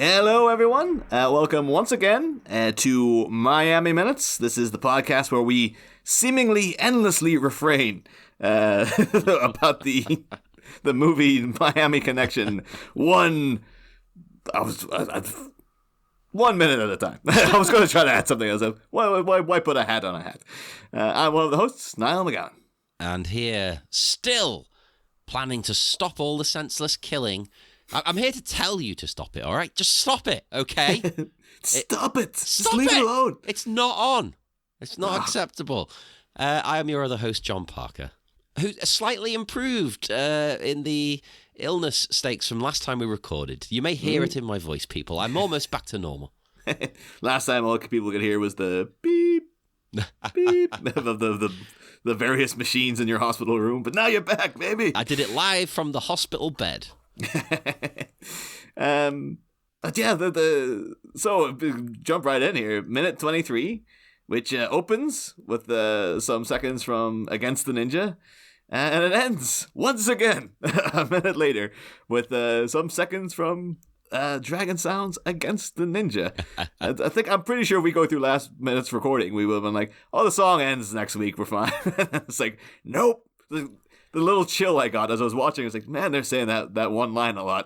Hello, everyone. Welcome once again to Miami Minutes. This is the podcast where we seemingly endlessly refrain about the movie Miami Connection. 1 minute at a time. I was going to try to add something else. Why put a hat on a hat? I'm one of the hosts, Niall McGowan. And here, still planning to stop all the senseless killing. I'm here to tell you to stop it, all right? Just stop it, okay? Stop it. Stop Just leave it it alone. It's not on. It's not acceptable. I am your other host, John Parker, who's slightly improved in the illness stakes from last time we recorded. You may hear it in my voice, people. I'm almost back to normal. Last time all people could hear was the beep, beep of the various machines in your hospital room. But now you're back, baby. I did it live from the hospital bed. But yeah, so jump right in here. Minute 23, which opens with some seconds from Against the Ninja, and it ends once again a minute later with some seconds from Dragon Sounds Against the Ninja. I'm pretty sure if we go through last minute's recording, we will have been like, oh, the song ends next week, we're fine. It's like, nope. The little chill I got as I was watching, I was like, man, they're saying that one line a lot.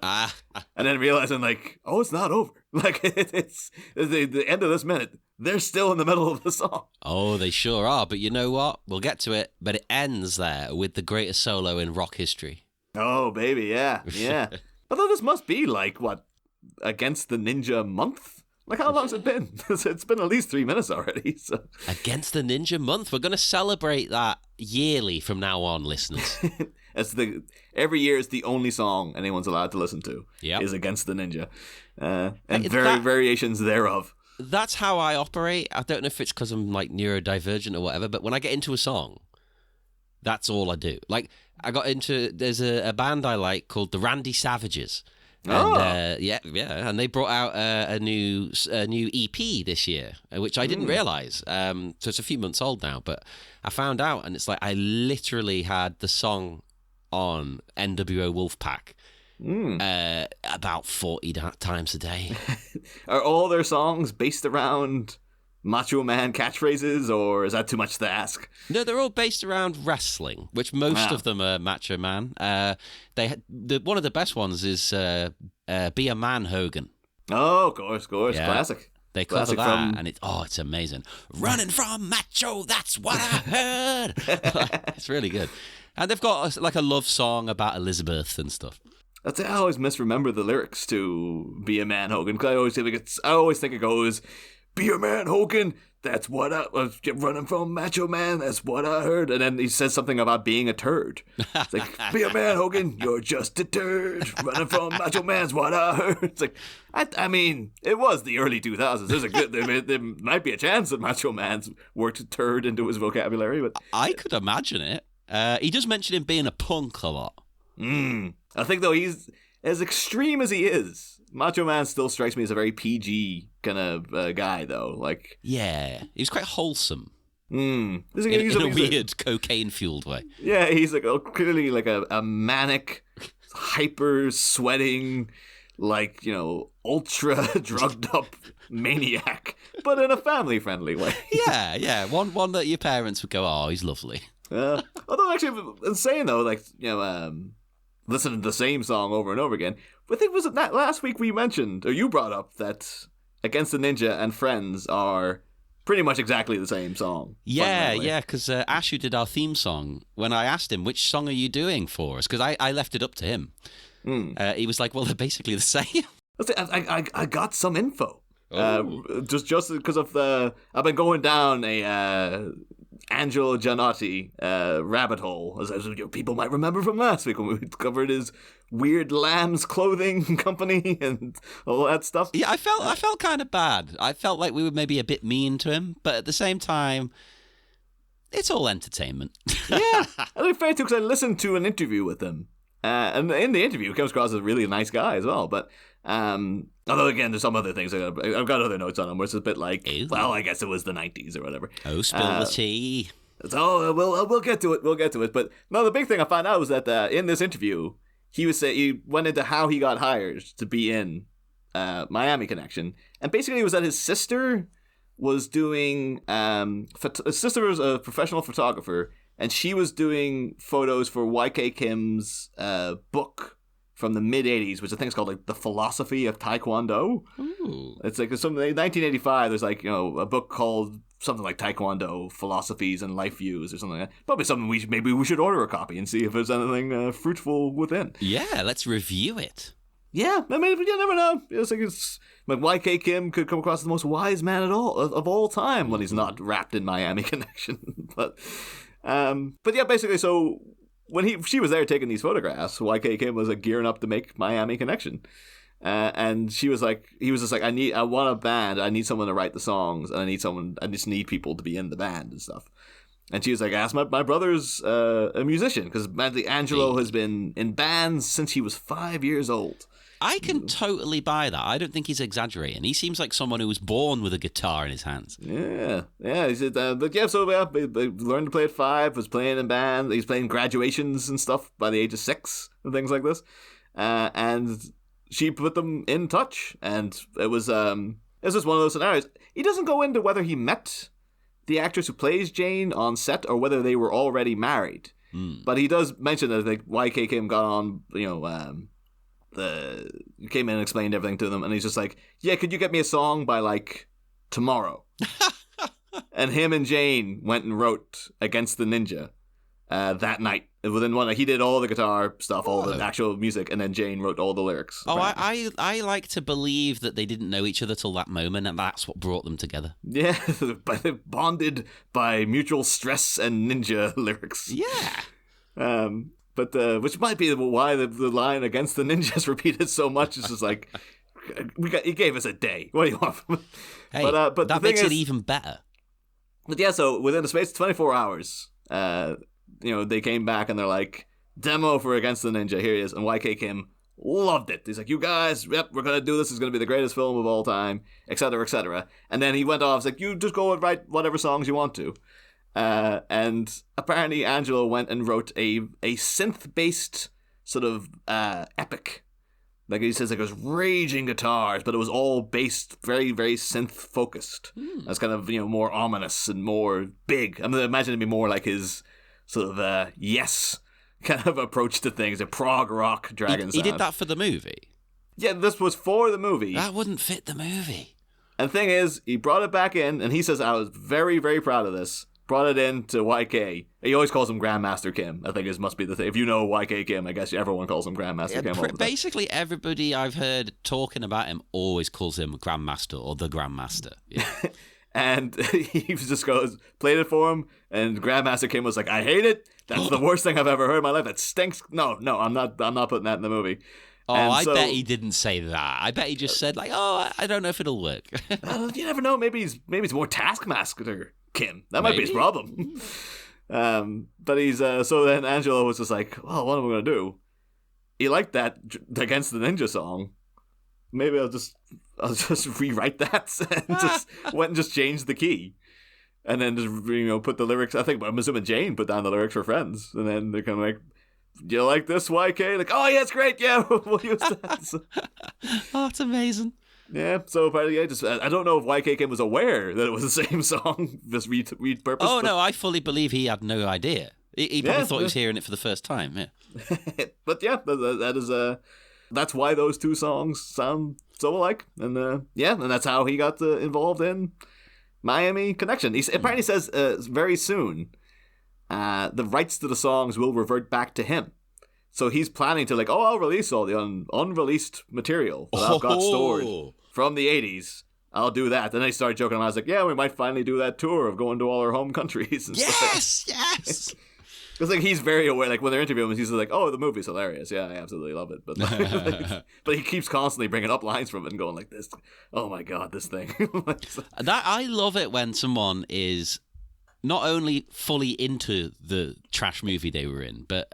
And then realizing, like, oh, it's not over. Like, it's the end of this minute. They're still in the middle of the song. Oh, they sure are. But you know what? We'll get to it. But it ends there with the greatest solo in rock history. Oh, baby, yeah, yeah. But this must be, like, what, Against the Ninja month? Like, how long's it been? It's been at least 3 minutes already. So. Against the Ninja month. We're going to celebrate that yearly from now on, listeners. Every year is the only song anyone's allowed to listen to is Against the Ninja. And variations thereof. That's how I operate. I don't know if it's because I'm, like, neurodivergent or whatever, but when I get into a song, that's all I do. Like, there's a band I like called the Randy Savages. And, and they brought out a new EP this year, which I didn't realize. So it's a few months old now, but I found out, and it's like I literally had the song on NWO Wolfpack about 40 times a day. Are all their songs based around Macho Man catchphrases, or is that too much to ask? No, they're all based around wrestling, which most of them are Macho Man. One of the best ones is Be a Man Hogan. Oh, of course, yeah. Classic. They cover that, and it's amazing. Running from Macho, that's what I heard. It's really good. And they've got like a love song about Elizabeth and stuff. I always misremember the lyrics to Be a Man Hogan, because I always think it goes, be a man, Hogan. That's what I was running from Macho Man. That's what I heard. And then he says something about being a turd. It's like, be a man, Hogan. You're just a turd. Running from Macho Man's what I heard. It's like, I mean, it was the early 2000s. There might be a chance that Macho Man's worked turd into his vocabulary, but I could imagine it. He does mention him being a punk a lot. I think though he's as extreme as he is. Macho Man still strikes me as a very PG kind of guy, though. Like, yeah, he's quite wholesome. In a weird cocaine-fueled way. Yeah, he's like clearly like a manic, hyper sweating, like, ultra drugged up maniac, but in a family-friendly way. yeah, one that your parents would go, oh, he's lovely. Although actually, insane though, like listening to the same song over and over again. But I think, was it that last week we mentioned, or you brought up, that Against the Ninja and Friends are pretty much exactly the same song. Yeah, because Ash, who did our theme song, when I asked him, which song are you doing for us? Because I left it up to him. He was like, well, they're basically the same. I got some info. Just because of I've been going down a Angelo Giannotti rabbit hole, as people might remember from last week when we covered his weird lambs clothing company and all that stuff. Yeah, I felt kind of bad. I felt like we were maybe a bit mean to him, but at the same time, it's all entertainment. Yeah, I think fair too, because I listened to an interview with him, and in the interview, he comes across as a really nice guy as well. But although again, there's some other things I've got other notes on him where it's a bit like, well, I guess it was the 90s or whatever. Oh, spill the tea. We'll get to it. We'll get to it. But no, the big thing I found out was that in this interview, he went into how he got hired to be in Miami Connection. And basically it was that his sister was doing... his sister was a professional photographer, and she was doing photos for YK Kim's book from the mid-'80s, which I think is called like The Philosophy of Taekwondo. Ooh. It's like in 1985, there's like, a book called something like Taekwondo Philosophies and Life Views or something like that. Probably something maybe we should order a copy and see if there's anything fruitful within. Yeah, let's review it. Yeah, I mean, you never know. It's like YK Kim could come across as the most wise man of all time when he's not wrapped in Miami Connection. But yeah, basically, so when she was there taking these photographs, YK Kim was like gearing up to make Miami Connection. And he was just like, I want a band, I need someone to write the songs, and I just need people to be in the band and stuff. And she was like, ask my brother's a musician, because Angelo has been in bands since he was 5 years old. I can totally buy that. I don't think he's exaggerating. He seems like someone who was born with a guitar in his hands. Yeah. He said, he learned to play at 5, was playing in band, he's playing graduations and stuff by the age of 6 and things like this. And she put them in touch, and it was just one of those scenarios. He doesn't go into whether he met the actress who plays Jane on set or whether they were already married. But he does mention that like YK Kim got on, came in and explained everything to them, and he's just like, yeah, could you get me a song by like tomorrow? And him and Jane went and wrote Against the Ninja that night. Within one, he did all the guitar stuff, all the actual music, and then Jane wrote all the lyrics. Oh, I like to believe that they didn't know each other till that moment, and that's what brought them together. Yeah, bonded by mutual stress and ninja lyrics. Yeah. But which might be why the line Against the Ninjas repeated so much. It's just like, he gave us a day. What do you want? Hey, but that makes it even better. But yeah, so within the space of 24 hours, they came back and they're like, demo for Against the Ninja, here it is. And YK Kim loved it. He's like, you guys, yep, we're going to do this. It's going to be the greatest film of all time, etc., etc. And then he went off, he's like, you just go and write whatever songs you want to. And apparently Angelo went and wrote a synth-based sort of epic. Like he says, like it was raging guitars, but it was all based very, very synth-focused. That's kind of, more ominous and more big. I mean, imagine it'd be more like his sort of Yes kind of approach to things, a prog rock dragon sound. He did that for the movie? Yeah, this was for the movie. That wouldn't fit the movie. And the thing is, he brought it back in, and he says, I was very, very proud of this. Brought it in to YK. He always calls him Grandmaster Kim. I think it must be the thing. If you know YK Kim, I guess everyone calls him Grandmaster Kim. All the time. Basically, everybody I've heard talking about him always calls him Grandmaster or the Grandmaster. Yeah. And he just goes, played it for him, and Grandmaster Kim was like, I hate it. That's the worst thing I've ever heard in my life. That stinks. No, I'm not putting that in the movie. Oh, I bet he didn't say that. I bet he just said like, oh, I don't know if it'll work. You never know. Maybe he's more Taskmaster Kim. That might be his problem. But he's so then Angelo was just like, well, what am I gonna do? He liked that Against the Ninja song. Maybe I'll just rewrite that and just went and just changed the key. And then just put the lyrics. I'm assuming Jane put down the lyrics for Friends, and then they're kind of like, "Do you like this, YK?" Like, "Oh yeah, it's great. Yeah, we'll use that." Oh, it's amazing. Yeah. So apparently, I don't know if YK Kim was aware that it was the same song, just repurposed. Oh no, I fully believe he had no idea. He probably thought he was hearing it for the first time. Yeah. But yeah, that is that's why those two songs sound so alike, and and that's how he got involved in Miami Connection. He apparently says very soon the rights to the songs will revert back to him. So he's planning to I'll release all the unreleased material that I've got stored from the 80s. I'll do that. And then he started joking around. I was like, yeah, we might finally do that tour of going to all our home countries. And yes! Because he's very aware, when they're interviewing him, he's like, oh, the movie's hilarious. Yeah, I absolutely love it. But but he keeps constantly bringing up lines from it and going like this, oh my God, this thing. I love it when someone is not only fully into the trash movie they were in, but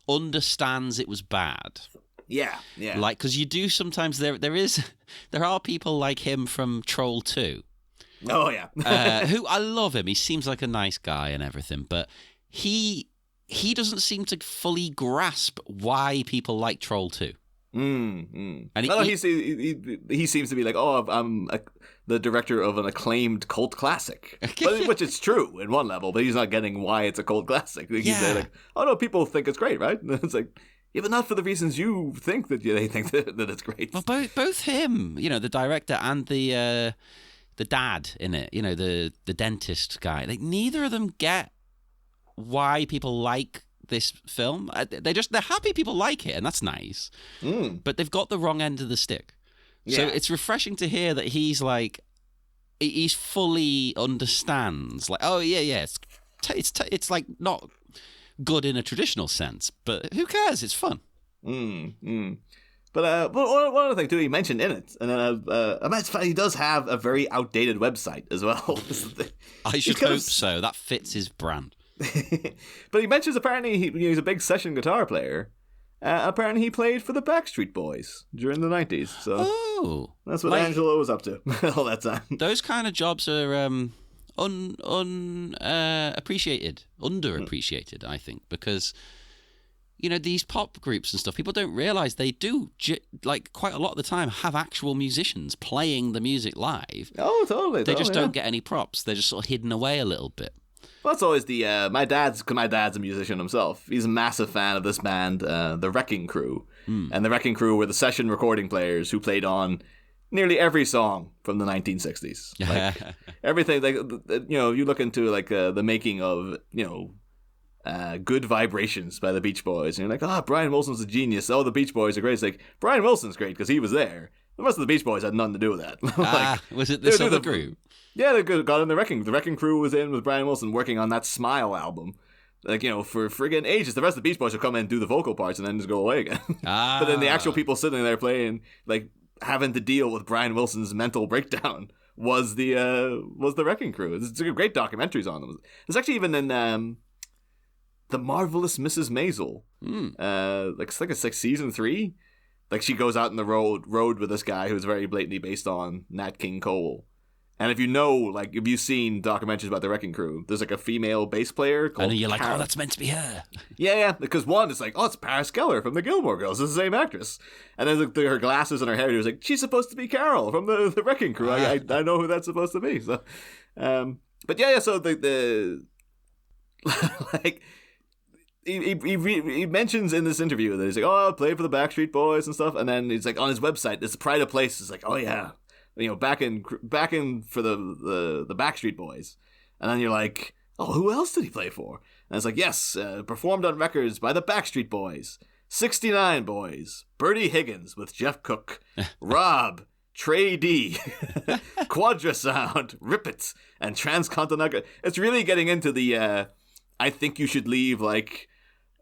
understands it was bad. Yeah. Because you do sometimes, there are people like him from Troll 2. Oh, yeah. Who, I love him. He seems like a nice guy and everything, but he doesn't seem to fully grasp why people like Troll 2. And And he seems to be like, oh, I'm the director of an acclaimed cult classic, which is true in one level, but he's not getting why it's a cult classic. He's like, oh no, people think it's great, right? And it's like, yeah, but not for the reasons you think that they think that it's great. Well, both him, the director, and the dad in it, the dentist guy, like neither of them get why people like this film. They're happy people like it, and that's nice. But they've got the wrong end of the stick. Yeah. So it's refreshing to hear that he's like, he's fully understands. Like, oh yeah, it's like not good in a traditional sense, but who cares? It's fun. But one other thing too, he mentioned in it, and then he does have a very outdated website as well. I should hope so. That fits his brand. But he mentions apparently he's a big session guitar player. Apparently he played for the Backstreet Boys during the 90s. So that's what Angelo was up to all that time. Those kind of jobs are underappreciated, I think, because these pop groups and stuff, people don't realize they do like quite a lot of the time have actual musicians playing the music live. Oh, totally. They just don't get any props. They're just sort of hidden away a little bit. Well, that's always the my dad's a musician himself. He's a massive fan of this band, the Wrecking Crew, and the Wrecking Crew were the session recording players who played on nearly every song from the 1960s. Like everything, like you look into like the making of Good Vibrations by the Beach Boys, and you're like, Brian Wilson's a genius. Oh, the Beach Boys are great. It's like, Brian Wilson's great because he was there. The rest of the Beach Boys had nothing to do with that. Was it this other group? Yeah, they got in the Wrecking. The Wrecking Crew was in with Brian Wilson working on that Smile album. Like, for friggin' ages. The rest of the Beach Boys would come in and do the vocal parts and then just go away again. But then the actual people sitting there playing, like, having to deal with Brian Wilson's mental breakdown was the Wrecking Crew. It's great documentaries on them. It's actually even in The Marvelous Mrs. Maisel. It's like season 3. Like, she goes out in the road with this guy who's very blatantly based on Nat King Cole. And if you've seen documentaries about the Wrecking Crew, there's like a female bass player called and you're like, oh, that's meant to be her. Yeah, because one, it's like, oh, it's Paris Keller from the Gilmore Girls. It's the same actress. And then her glasses and her hair, it was like, she's supposed to be Carol from the Wrecking Crew. I know who that's supposed to be. So, but yeah, so the like, he mentions in this interview that he's like, oh, I played for the Backstreet Boys and stuff. And then he's like, on his website, it's Pride of Place. It's like, oh yeah. Back in for the Backstreet Boys, and then you're like, oh, who else did he play for? And it's like, yes, performed on records by the Backstreet Boys, 69 Boys, Bertie Higgins with Jeff Cook, Rob, Trey D, Quadrasound, Rip It, and Transcontinental. It's really getting into the I think you should leave, like,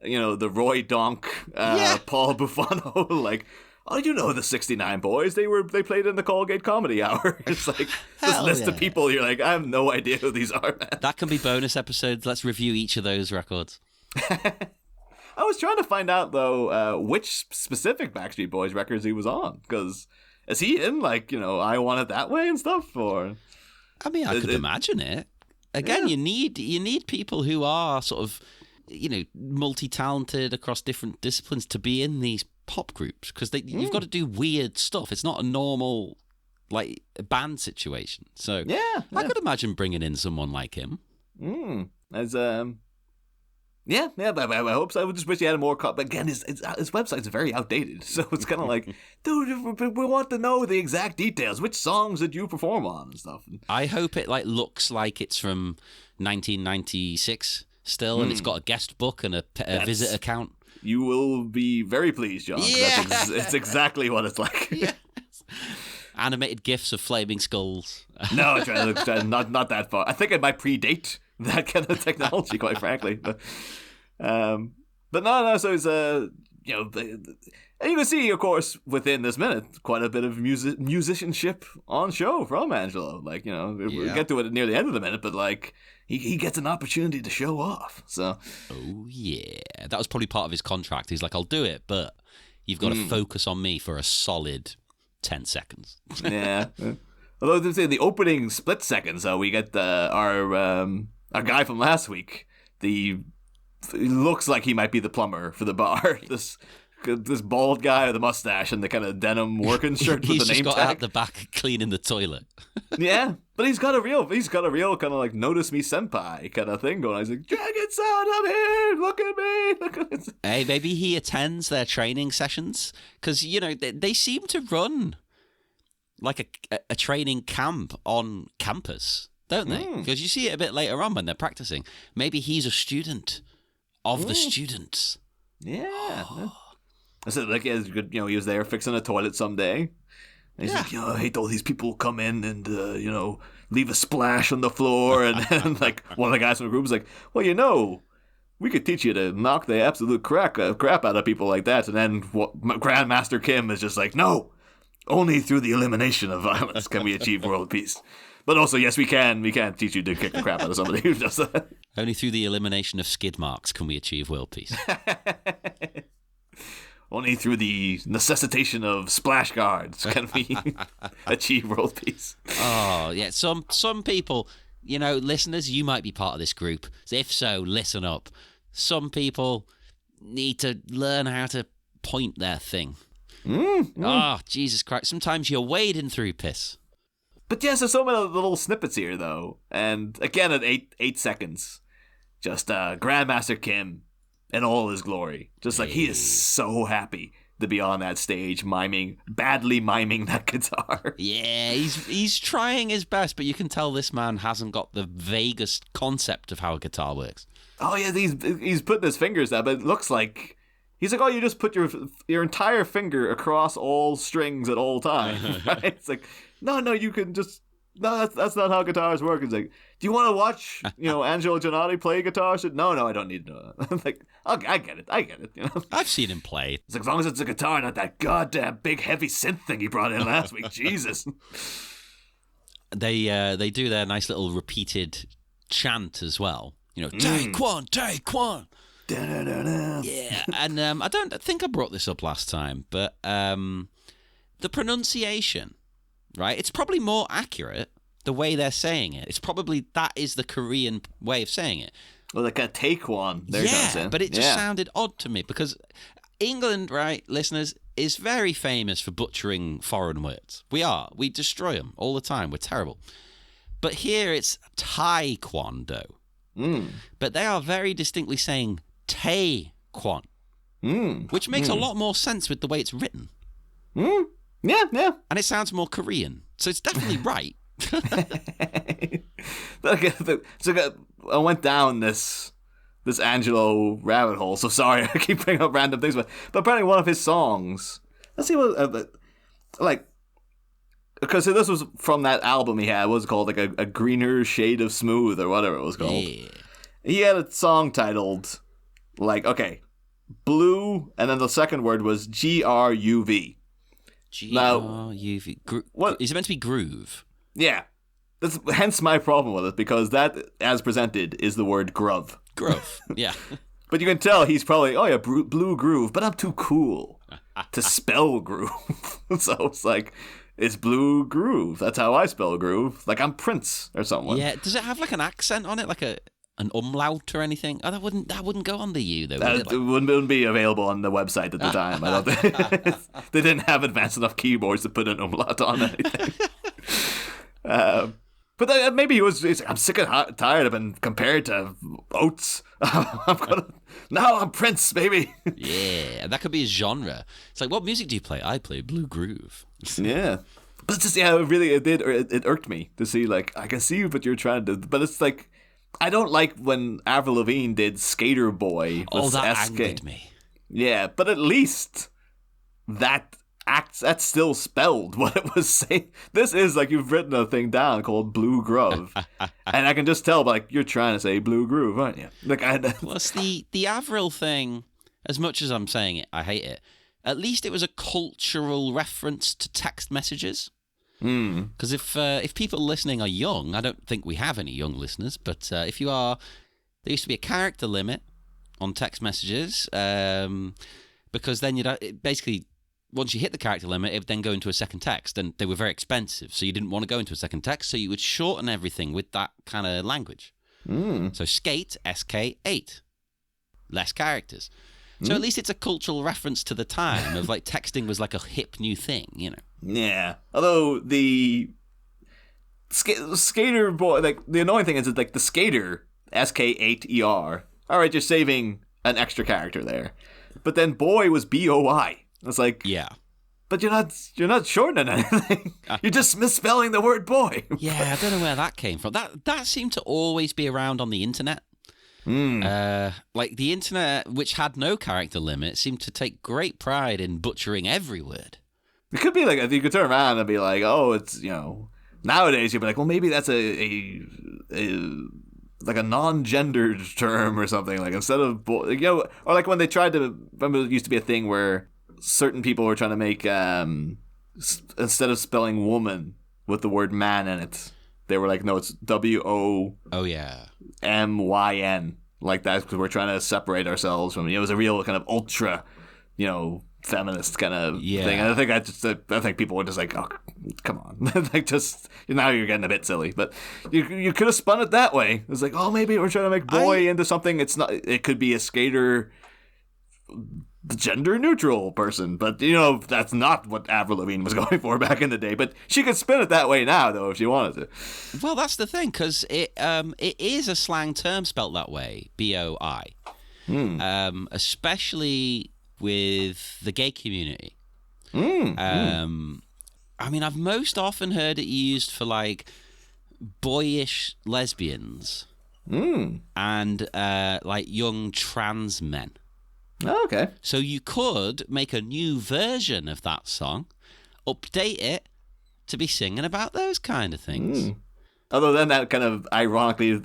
the Roy Donk, Paul Buffano, like. Oh, the 69 Boys? They played in the Colgate Comedy Hour. It's like this list of people. You're like, I have no idea who these are, man. That can be bonus episodes. Let's review each of those records. I was trying to find out though which specific Backstreet Boys records he was on, because is he in I Want It That Way and stuff? Or I mean, I could imagine it. Again, you need people who are sort of multi-talented across different disciplines to be in these pop groups, because you've got to do weird stuff. It's not a normal band situation. So I could imagine bringing in someone like him. As but I hope so. I would just wish he had a more. But again, his website's very outdated, so it's kind of like, dude, we want to know the exact details. Which songs did you perform on and stuff? I hope it looks like it's from 1996 still, and it's got a guest book and a visit account. You will be very pleased, John. Yeah. It's exactly what it's like. Yes. Animated GIFs of flaming skulls. No, not that far. I think it might predate that kind of technology, quite frankly. But no. So it's and you can see, of course, within this minute, quite a bit of musicianship on show from Angelo. We'll get to it near the end of the minute, but he gets an opportunity to show off. So, oh yeah, that was probably part of his contract. He's like, I'll do it, but you've got to focus on me for a solid 10 seconds. Yeah. Although the opening split seconds, we get our guy from last week. He looks like he might be the plumber for the bar. This this bald guy with a mustache and the kind of denim working shirt with He's the name just got tag. out the back cleaning the toilet. Yeah, but he's got a real kind of like notice me senpai kind of thing going on. He's like, Dragon Sound, I'm here, look at me, look at me. Hey, maybe he attends their training sessions because they seem to run like a training camp on campus, don't they? Because you see it a bit later on when they're practicing. Maybe he's a student of the students. Yeah. I said, like, yeah, he was there fixing a toilet someday. And he's like, I hate all these people come in and, leave a splash on the floor. And like, one of the guys from the group was like, well, we could teach you to knock the absolute crap out of people like that. And then Grandmaster Kim is just like, no, only through the elimination of violence can we achieve world peace. But also, yes, we can. We can teach you to kick the crap out of somebody who does that. Only through the elimination of skid marks can we achieve world peace. Only through the necessitation of splash guards can we achieve world peace. Oh, yeah. Some people, listeners, you might be part of this group. If so, listen up. Some people need to learn how to point their thing. Oh, Jesus Christ. Sometimes you're wading through piss. But yes, there's so many little snippets here, though. And again, at 8 seconds, just Grandmaster Kim in all his glory. Just like, he is so happy to be on that stage badly miming that guitar. Yeah, he's trying his best, but you can tell this man hasn't got the vaguest concept of how a guitar works. Oh, yeah, he's putting his fingers down, but it looks like... He's like, you just put your entire finger across all strings at all times. Right? It's like, no, you can just... No, that's not how guitars work. It's like, do you want to watch, Angelo Giannotti play guitar? Said, no, I don't need to know that. I'm like, okay, I get it. I've seen him play. It's like, as long as it's a guitar, not that goddamn big heavy synth thing he brought in last week. Jesus. They do their nice little repeated chant as well. TAE-KWON, TAE-KWON. Yeah, and I don't think I brought this up last time, but the pronunciation, right? It's probably more accurate the way they're saying it. It's probably that is the Korean way of saying it. Well, like a TAE-KWON. Yeah, but it just sounded odd to me because England, right, listeners, is very famous for butchering foreign words. We destroy them all the time. We're terrible. But here it's Taekwondo. But they are very distinctly saying TAE-KWON, which makes a lot more sense with the way it's written. Yeah. And it sounds more Korean. So it's definitely right. So I went down this Angelo rabbit hole, so sorry I keep bringing up random things, but apparently one of his songs, let's see what, because this was from that album he had, what was it called, like a greener shade of smooth, or whatever it was called. Yeah. He had a song titled, Blue, and then the second word was GRUV. GRUV. What? Is it meant to be groove? Yeah. That's hence my problem with it, because that, as presented, is the word gruv. Gruv, yeah. But you can tell he's probably, blue groove, but I'm too cool to spell groove. So it's like, it's blue groove. That's how I spell groove. Like I'm Prince or something. Yeah. Does it have like an accent on it, like an umlaut or anything? Oh, that wouldn't go on the U though. It wouldn't be available on the website at the time. I don't think they didn't have advanced enough keyboards to put an umlaut on anything. But maybe he's like, I'm sick and tired of being compared to Oates. I'm Prince, baby. Yeah, that could be his genre. It's like, what music do you play? I play blue groove. Yeah. But it's just, it irked me to see, like, I can see what you're trying to do, but it's like, I don't like when Avril Lavigne did Skater Boy. That angered me. Yeah, but at least that's still spelled what it was saying. This is like you've written a thing down called Blue Groove, and I can just tell, like, you're trying to say Blue Groove, aren't you? Like, plus the Avril thing. As much as I'm saying it, I hate it. At least it was a cultural reference to text messages. Because if people listening are young, I don't think we have any young listeners, but if you are, there used to be a character limit on text messages, because then you'd basically, once you hit the character limit, it would then go into a second text, and they were very expensive, so you didn't want to go into a second text, so you would shorten everything with that kind of language. So skate, SK, 8. Less characters. So at least it's a cultural reference to the time of like texting was like a hip new thing, you know. Yeah. Although the skater boy, like the annoying thing is that like the skater SK8ER. All right, you're saving an extra character there, but then boy was BOI. It's like yeah. But you're not shortening anything. You're just misspelling the word boy. Yeah, I don't know where that came from. That seemed to always be around on the internet. Like the internet, which had no character limit, seemed to take great pride in butchering every word. It could be like if you could turn around and be like, oh, it's nowadays you'd be like, well, maybe that's a like a non-gendered term or something, like instead of boy, or like when they tried to. Remember, it used to be a thing where certain people were trying to make instead of spelling woman with the word man in it, they were like, no, it's WOMYN, like that, because we're trying to separate ourselves from it was a real kind of ultra feminist kind of thing. And I think people were just like, oh, come on. Like, just now you're getting a bit silly, but you could have spun it that way. It's like, oh, maybe we're trying to make boy into something. It's not. It could be a skater, gender neutral person, but that's not what Avril Lavigne was going for back in the day. But she could spin it that way now, though, if she wanted to. Well, that's the thing, because it is a slang term spelt that way, BOI, especially with the gay community. I mean, I've most often heard it used for like boyish lesbians and like young trans men. Oh, okay. So you could make a new version of that song, update it to be singing about those kind of things. Although then that kind of ironically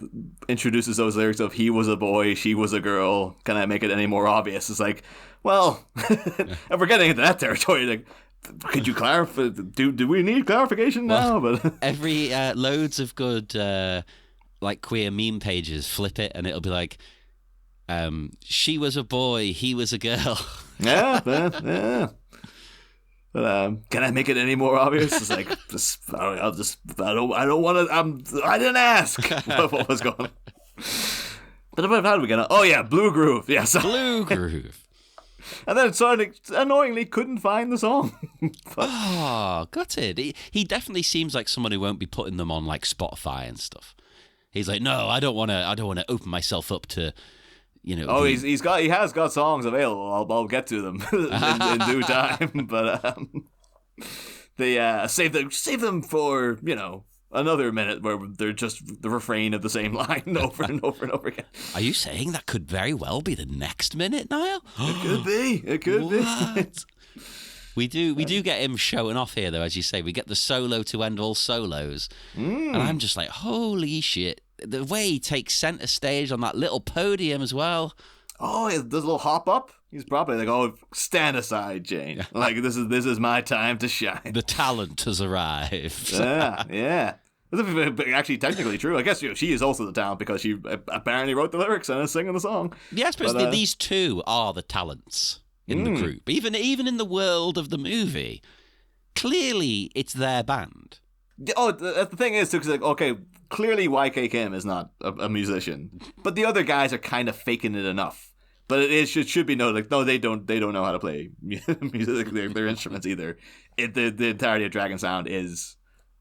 introduces those lyrics of he was a boy, she was a girl. Can I make it any more obvious? It's like, well, if we're getting into that territory, like, could you clarify? Do we need clarification now? But every loads of good like queer meme pages flip it, and it'll be like, she was a boy, he was a girl. Yeah. But can I make it any more obvious? It's like, I don't want to. I didn't ask what was going on. But how did we get on? Oh yeah, Blue Groove. Yes, Blue Groove. And then suddenly, annoyingly, couldn't find the song. Gutted. He definitely seems like someone who won't be putting them on like Spotify and stuff. He's like, no, I don't want to open myself up to. He has got songs available. I'll get to them in due time. But they save them for another minute where they're just the refrain of the same line over and over and over again. Are you saying that could very well be the next minute, Niall? It could be. It could be. We do get him showing off here, though, as you say. We get the solo to end all solos, and I'm just like, holy shit. The way he takes center stage on that little podium as well. Oh, he does a little hop up. He's probably like, "Oh, stand aside, Jane. Like this is my time to shine. The talent has arrived." Yeah. That's actually technically true. I guess she is also the talent because she apparently wrote the lyrics and is singing the song. Yeah, I suppose these two are the talents in the group. Even in the world of the movie, clearly it's their band. Oh, the thing is, too, 'cause like, okay, clearly YK Kim is not a musician, but the other guys are kind of faking it enough. But it should be noted, like, no, they don't know how to play music, their instruments either. The entirety of Dragon Sound is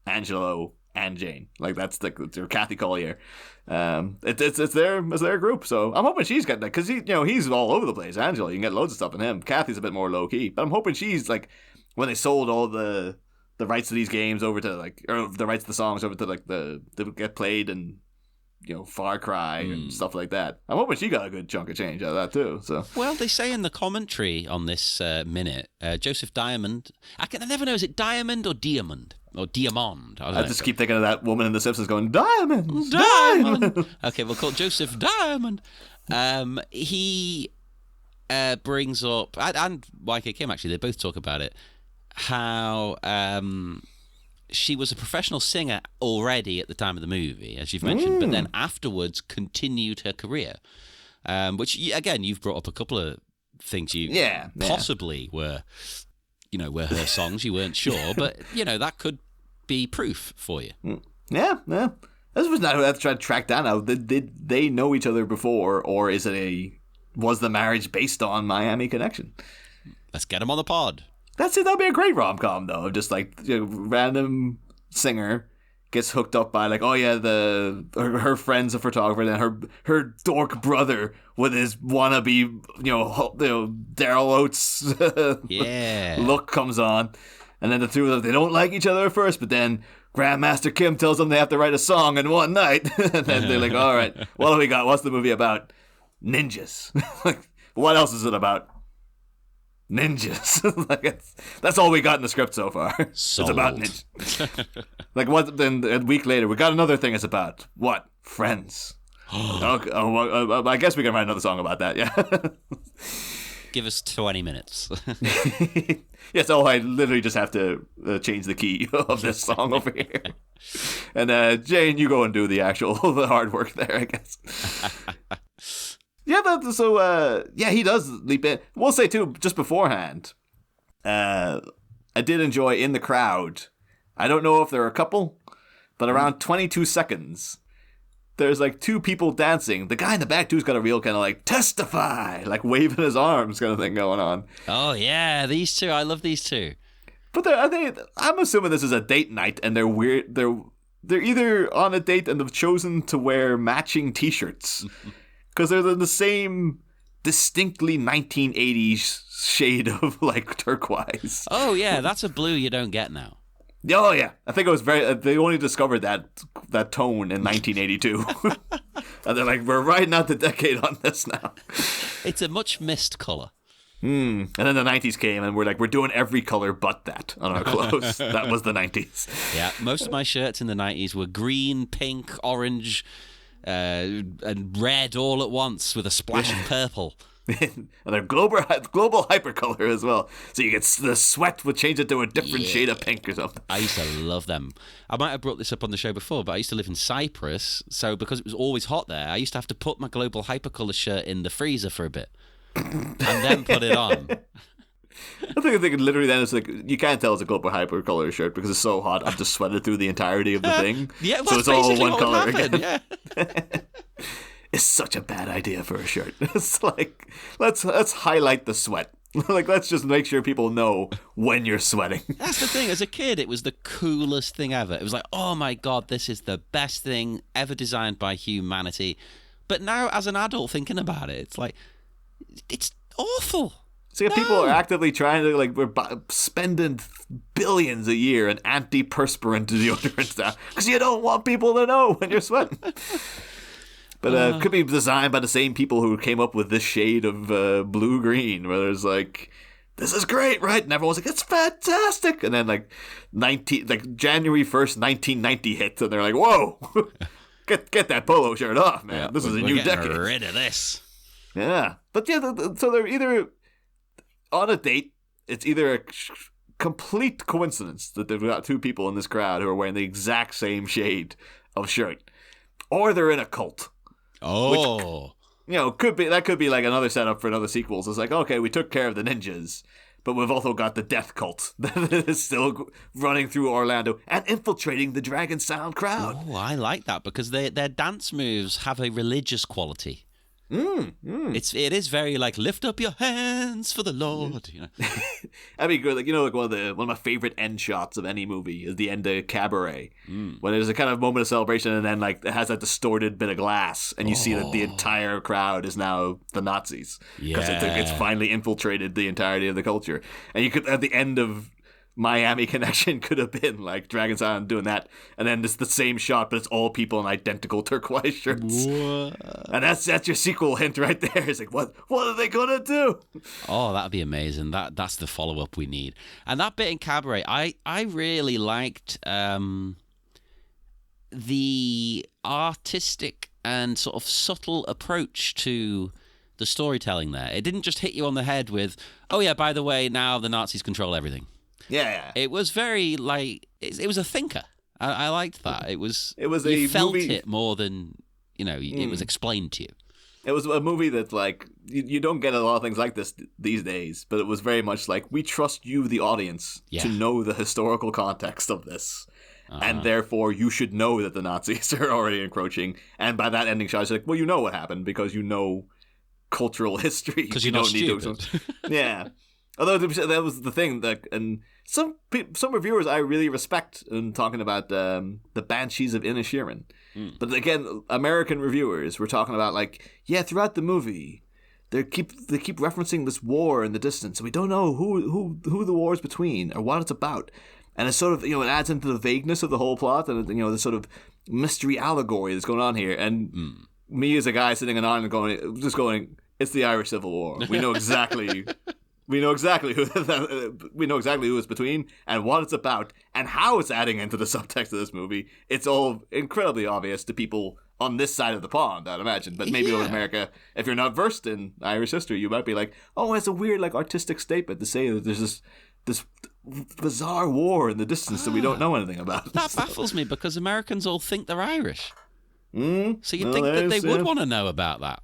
Angelo and Jane, like that's their Kathy Collier. It's their group, so I'm hoping she's got that because he's all over the place. Angelo, you can get loads of stuff in him. Kathy's a bit more low key, but I'm hoping she's like when they sold all the rights to these games over to or the rights to the songs over to they get played and Far Cry and stuff like that. I'm hoping she got a good chunk of change out of that too. So well, they say in the commentary on this minute, Joseph Diamond. I never know, is it Diamond or Diamond or Diamond? I just keep thinking of that woman in The Simpsons going Diamond. Okay, we'll call Joseph Diamond. He brings up and YK Kim actually. They both talk about it. How she was a professional singer already at the time of the movie, as you've mentioned, but then afterwards continued her career, which, again, you've brought up a couple of things possibly were her songs, you weren't sure, but, that could be proof for you. Yeah. This was not who I had to try to track down now. Did they know each other before, or is it was the marriage based on Miami Connection? Let's get him on the pod. That's it. That'd be a great rom-com, though. Just like, random singer gets hooked up by like, oh yeah, her friend's a photographer, and her dork brother with his wannabe, Daryl Oates look comes on, and then the two of them, they don't like each other at first, but then Grandmaster Kim tells them they have to write a song in one night, and then they're like, all right, what do we got? What's the movie about? Ninjas. Like, what else is it about? Ninjas. Like, that's all we got in the script so far. It's about ninjas. Like, what? Then a week later, we got another thing. It's about what? Friends. Okay, I guess we can write another song about that. Yeah. Give us 20 minutes. Yes. Oh, I literally just have to change the key of this song over here. And Jane, you go and do the hard work there, I guess. Yeah, he does leap in. We'll say, too, just beforehand, I did enjoy In the Crowd. I don't know if there are a couple, but around 22 seconds, there's, like, two people dancing. The guy in the back, too, has got a real kind of, like, testify, like, waving his arms kind of thing going on. Oh, yeah, these two. I love these two. But I'm assuming this is a date night, and they're weird. They're either on a date and they've chosen to wear matching T-shirts. Because they're the same distinctly 1980s shade of, like, turquoise. Oh, yeah, that's a blue you don't get now. Oh, yeah. I think it was they only discovered that tone in 1982. And they're like, we're riding out the decade on this now. It's a much missed colour. And then the 90s came, and we're like, we're doing every colour but that on our clothes. That was the 90s. Yeah, most of my shirts in the 90s were green, pink, orange, and red all at once with a splash of purple. And they're global hypercolor as well. So you get the sweat would change it to a different shade of pink or something. I used to love them. I might have brought this up on the show before, but I used to live in Cyprus. So because it was always hot there, I used to have to put my global hypercolor shirt in the freezer for a bit and then put it on. I think literally then it's like, you can't tell it's a global hypercolor shirt because it's so hot. I've just sweated through the entirety of the thing. Yeah, well, so it's all one color happen, again. Yeah. It's such a bad idea for a shirt. It's like, let's highlight the sweat. Like, let's just make sure people know when you're sweating. That's the thing. As a kid, it was the coolest thing ever. It was like, oh my God, this is the best thing ever designed by humanity. But now, as an adult thinking about it, it's like, it's awful. So people are actively trying to, like, we're spending billions a year in antiperspirant deodorants now because you don't want people to know when you're sweating. But it could be designed by the same people who came up with this shade of blue-green, where there's like, this is great, right? And everyone's like, it's fantastic. And then January 1st, 1990 hits, and they're like, whoa, get that polo shirt off, man. Yeah, this is a new decade. We're rid of this. Yeah. But yeah, so they're either on a date, it's either a complete coincidence that they've got two people in this crowd who are wearing the exact same shade of shirt, or they're in a cult. Oh. Which, could be like another setup for another sequels. It's like, okay, we took care of the ninjas, but we've also got the death cult that is still running through Orlando and infiltrating the Dragon Sound crowd. Oh, I like that because their dance moves have a religious quality. It is very like, lift up your hands for the Lord. That'd be good. Like, one of my favorite end shots of any movie is the end of Cabaret, when there's a kind of moment of celebration, and then like it has that distorted bit of glass, and you see that the entire crowd is now the Nazis because it's finally infiltrated the entirety of the culture. And you could, at the end of Miami Connection, could have been like Dragon Sound doing that, and then it's the same shot, but it's all people in identical turquoise shirts. What? And that's your sequel hint right there. It's like, what are they gonna do? Oh, that'd be amazing. That's the follow up we need. And that bit in Cabaret, I really liked the artistic and sort of subtle approach to the storytelling there. It didn't just hit you on the head with, oh yeah, by the way, now the Nazis control everything. Yeah. It was very, like, it was a thinker. I liked that. It was you felt movie... it more than, it was explained to you. It was a movie that, like, you don't get a lot of things like this these days, but it was very much like, we trust you, the audience, to know the historical context of this. And therefore, you should know that the Nazis are already encroaching. And by that ending shot, it's like, well, you know what happened because you know cultural history. Because you're not stupid. Yeah. Although that was the thing, and some reviewers I really respect in talking about the Banshees of Inisherin. But again, American reviewers were talking about throughout the movie they keep referencing this war in the distance, and we don't know who the war is between or what it's about. And it's sort of, it adds into the vagueness of the whole plot and, the sort of mystery allegory that's going on here. And me as a guy sitting in Ireland going, it's the Irish Civil War. We know exactly who it's between and what it's about and how it's adding into the subtext of this movie. It's all incredibly obvious to people on this side of the pond, I'd imagine. But maybe over in America, if you're not versed in Irish history, you might be like, oh, it's a weird artistic statement to say that there's this bizarre war in the distance that we don't know anything about. That baffles me because Americans all think they're Irish. So you'd think that they would want to know about that.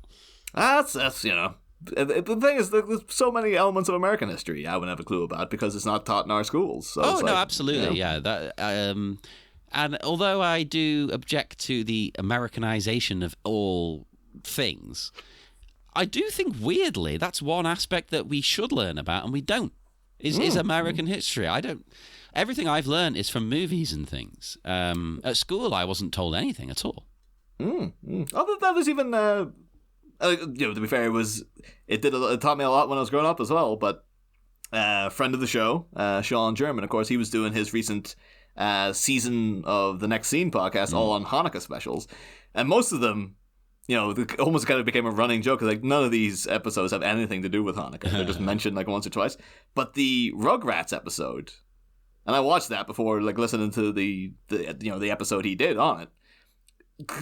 That's the thing is, there's so many elements of American history I wouldn't have a clue about because it's not taught in our schools. So no, absolutely, That and although I do object to the Americanization of all things, I do think weirdly that's one aspect that we should learn about and we don't. Is American history. I don't. Everything I've learned is from movies and things. At school, I wasn't told anything at all. Although that was even, to be fair, it taught me a lot when I was growing up as well. But friend of the show, Sean German, of course, he was doing his recent season of the Next Scene podcast all on Hanukkah specials, and most of them. Almost kind of became a running joke because none of these episodes have anything to do with Hanukkah. They're just mentioned once or twice. But the Rugrats episode, and I watched that before listening to the episode he did on it,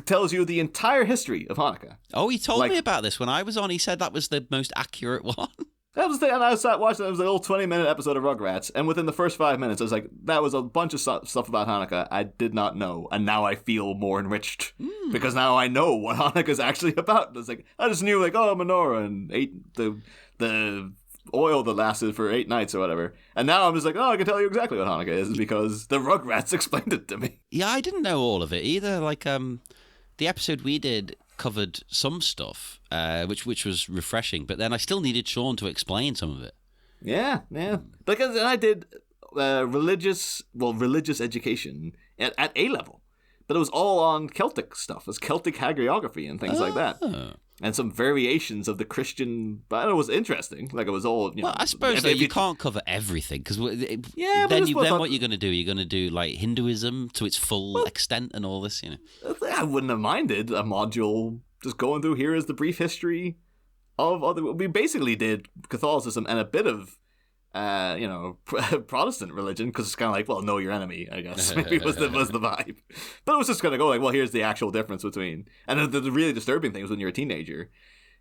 tells you the entire history of Hanukkah. Oh, he told me about this when I was on. He said that was the most accurate one. That was the thing, and I sat watching. It was a little 20-minute episode of Rugrats, and within the first 5 minutes, I was like, "That was a bunch of stuff about Hanukkah I did not know," and now I feel more enriched because now I know what Hanukkah is actually about. It's I just knew menorah and ate the oil that lasted for 8 nights or whatever, and now I'm just I can tell you exactly what Hanukkah is because the Rugrats explained it to me. Yeah, I didn't know all of it either. The episode we did covered some stuff, which was refreshing, but then I still needed Sean to explain some of it. Yeah. Because I did religious education at A level, but it was all on Celtic stuff. It was Celtic hagiography and things like that. And some variations of the Christian, but it was interesting. It was all, Well, I suppose you can't cover everything because then what you're going to do? You're going to do Hinduism to its full extent and all this, I wouldn't have minded a module just going through here is the brief history of other. We basically did Catholicism and a bit of, Protestant religion because it's kind of know your enemy. I guess maybe was the vibe, but it was just gonna go here's the actual difference between. And the really disturbing thing is when you're a teenager,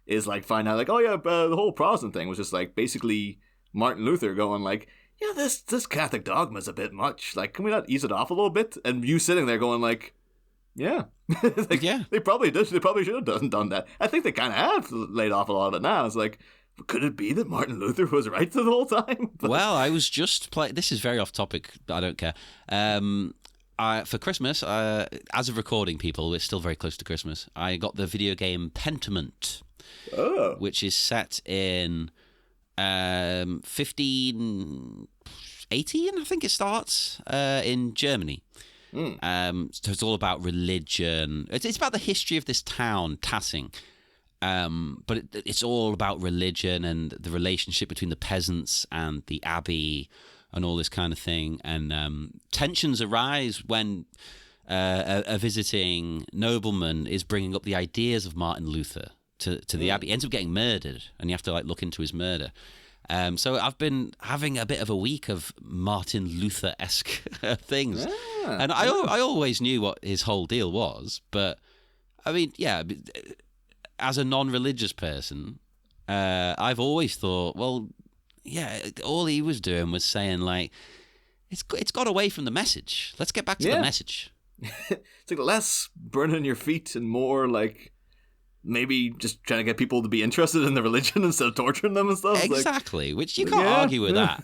is find out the whole Protestant thing was just basically Martin Luther going this Catholic dogma is a bit much. Can we not ease it off a little bit? And you sitting there going yeah. They probably did. They probably should have done that. I think they kind of have laid off a lot of it now. It's could it be that Martin Luther was right the whole time? Well, I was just playing. This is very off topic, but I don't care. For Christmas, as of recording, people, we're still very close to Christmas. I got the video game Pentiment, which is set in 1518, I think it starts, in Germany. So it's all about religion. It's about the history of this town, Tassing. But it's all about religion and the relationship between the peasants and the abbey and all this kind of thing. And tensions arise when a visiting nobleman is bringing up the ideas of Martin Luther to the abbey. He ends up getting murdered, and you have to look into his murder. So I've been having a bit of a week of Martin Luther-esque things. And I always knew what his whole deal was, but I mean, as a non-religious person, I've always thought, well, all he was doing was saying it's got away from the message. Let's get back to the message. It's less burning your feet and more maybe just trying to get people to be interested in the religion instead of torturing them and stuff. Exactly, which you can't argue with that,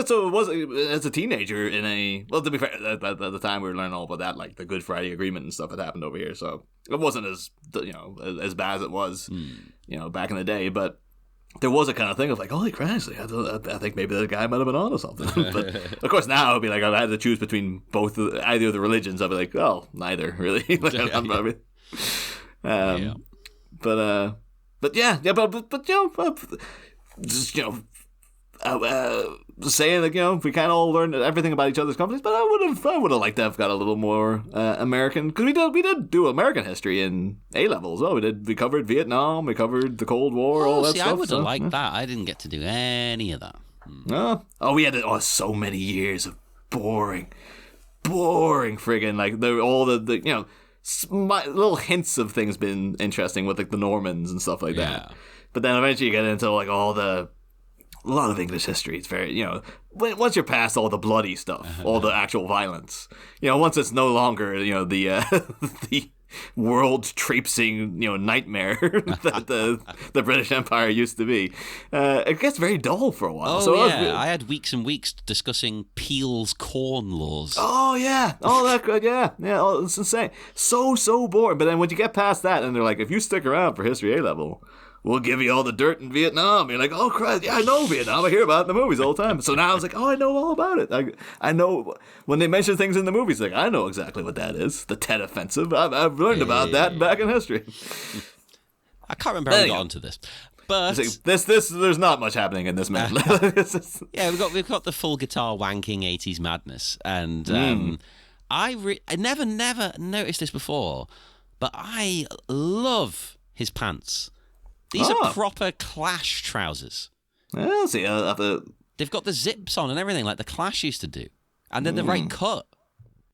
So it was, as a teenager to be fair, at the time we were learning all about that, the Good Friday Agreement and stuff that happened over here. So it wasn't as, as bad as it was back in the day, but there was a kind of thing of like, holy crap, I think maybe the guy might have been on or something. But of course now it'd be like, if I had to choose between either of the religions, I'd be like, oh, neither really. But saying like, we kind of all learned everything about each other's companies, but I would have liked to have got a little more American, because we did do American history in A-level as well. We covered Vietnam, we covered the Cold War, all that stuff. I would have liked that. I didn't get to do any of that. We had so many years of boring friggin' like all the little hints of things been interesting with like the Normans and stuff like that. But then eventually you get into like a lot of English history. It's very, once you're past all the bloody stuff, all the actual violence, once it's no longer, the world traipsing, nightmare that the British Empire used to be, it gets very dull for a while. I had weeks and weeks discussing Peel's corn laws. Oh yeah, that good, yeah. It's insane, so boring. But then when you get past that, and they're like, if you stick around for History A-level, we'll give you all the dirt in Vietnam. You're like, oh, Christ, yeah, I know Vietnam. I hear about it in the movies all the time. So now I was like, I know all about it. I know when they mention things in the movies, like, I know exactly what that is. The Tet Offensive. I've learned about that back in history. I can't remember how we got onto this. But there's not much happening in this man. we've got the full guitar wanking 80s madness. And I never noticed this before, but I love his pants. These are proper Clash trousers. Well, see, they've got the zips on and everything like the Clash used to do. And they're the right cut.